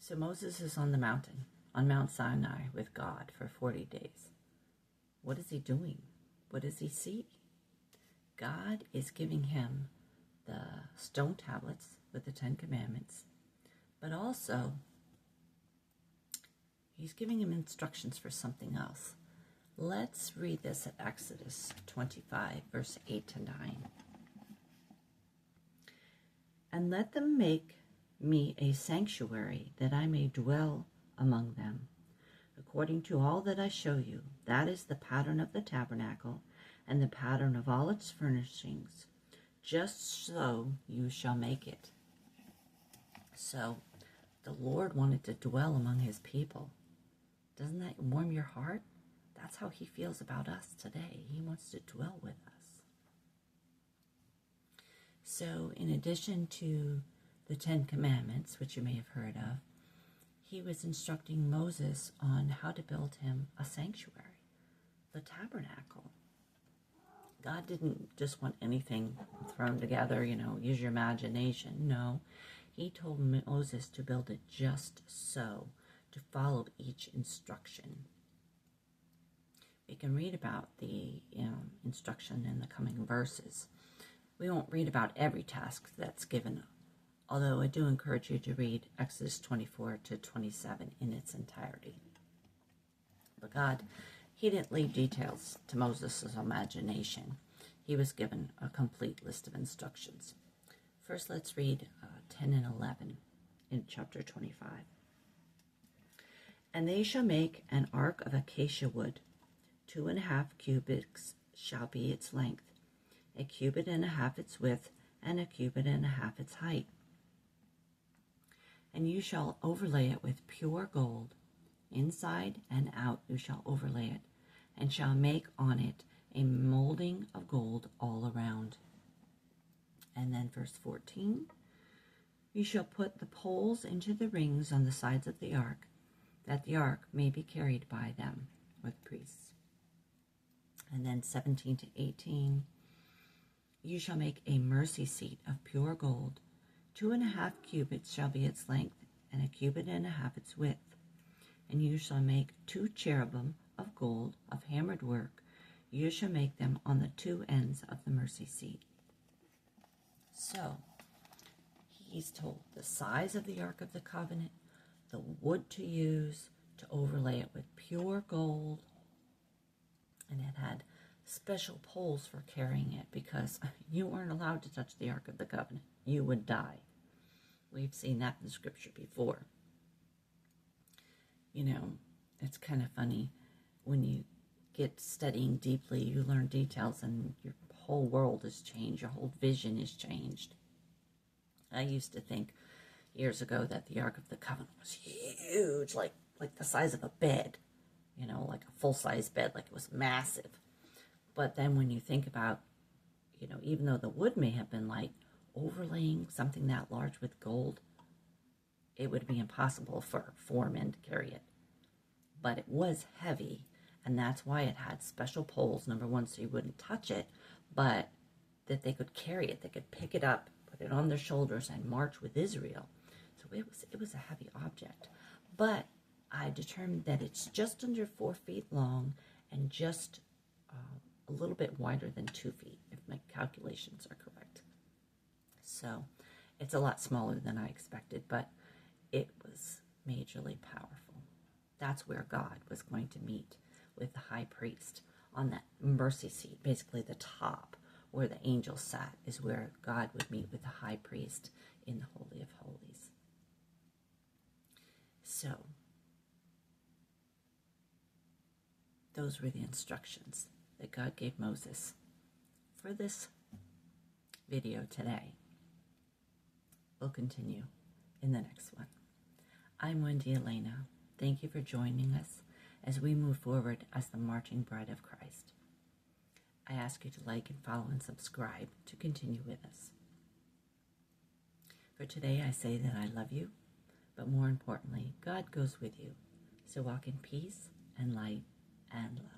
So Moses is on the mountain, on Mount Sinai with God for 40 days. What is he doing? What does he see? God is giving him the stone tablets with the 10 Commandments, but also he's giving him instructions for something else. Let's read this at Exodus 25, verse 8 to 9. And let them make me a sanctuary that I may dwell among them, according to all that I show you. That is the pattern of the tabernacle and the pattern of all its furnishings. Just so you shall make it. So the Lord wanted to dwell among his people. Doesn't that warm your heart? That's how he feels about us today. He wants to dwell with us. So in addition to the 10 Commandments, which you may have heard of, he was instructing Moses on how to build him a sanctuary, the tabernacle. God didn't just want anything thrown together, use your imagination. No, he told Moses to build it just so, to follow each instruction. We can read about the instruction in the coming verses. We won't read about every task that's given, although I do encourage you to read Exodus 24 to 27 in its entirety. But God, he didn't leave details to Moses' imagination. He was given a complete list of instructions. First, let's read 10 and 11 in chapter 25. And they shall make an ark of acacia wood. 2.5 cubits shall be its length, 1.5 cubits its width, and 1.5 cubits its height. And you shall overlay it with pure gold. Inside and out you shall overlay it, and shall make on it a molding of gold all around. And then verse 14, you shall put the poles into the rings on the sides of the ark, that the ark may be carried by them with priests. And then 17 to 18, you shall make a mercy seat of pure gold. 2.5 cubits shall be its length, and 1.5 cubits its width. And you shall make 2 cherubim of gold of hammered work. You shall make them on the 2 ends of the mercy seat. So, he's told the size of the Ark of the Covenant, the wood to use to overlay it with pure gold, and it had special poles for carrying it because you weren't allowed to touch the Ark of the Covenant. You would die. We've seen that in Scripture before. It's kind of funny when you get studying deeply, you learn details and your whole world is changed, your whole vision is changed. I used to think years ago that the Ark of the Covenant was huge, like the size of a bed, like a full-size bed, like it was massive. But then when you think about, even though the wood may have been light, overlaying something that large with gold, it would be impossible for 4 men to carry it. But it was heavy, and that's why it had special poles, number one, so you wouldn't touch it, but that they could carry it. They could pick it up, put it on their shoulders, and march with Israel. So it was a heavy object. But I determined that it's just under 4 feet long and just a little bit wider than 2 feet, if my calculations are correct. So it's a lot smaller than I expected, but it was majorly powerful. That's where God was going to meet with the high priest on that mercy seat. Basically the top where the angel sat is where God would meet with the high priest in the Holy of Holies. So those were the instructions that God gave Moses for this video today. We'll continue in the next one. I'm Wendy Elena. Thank you for joining us as we move forward as the marching bride of Christ. I ask you to like and follow and subscribe to continue with us. For today, I say that I love you, but more importantly, God goes with you. So walk in peace and light and love.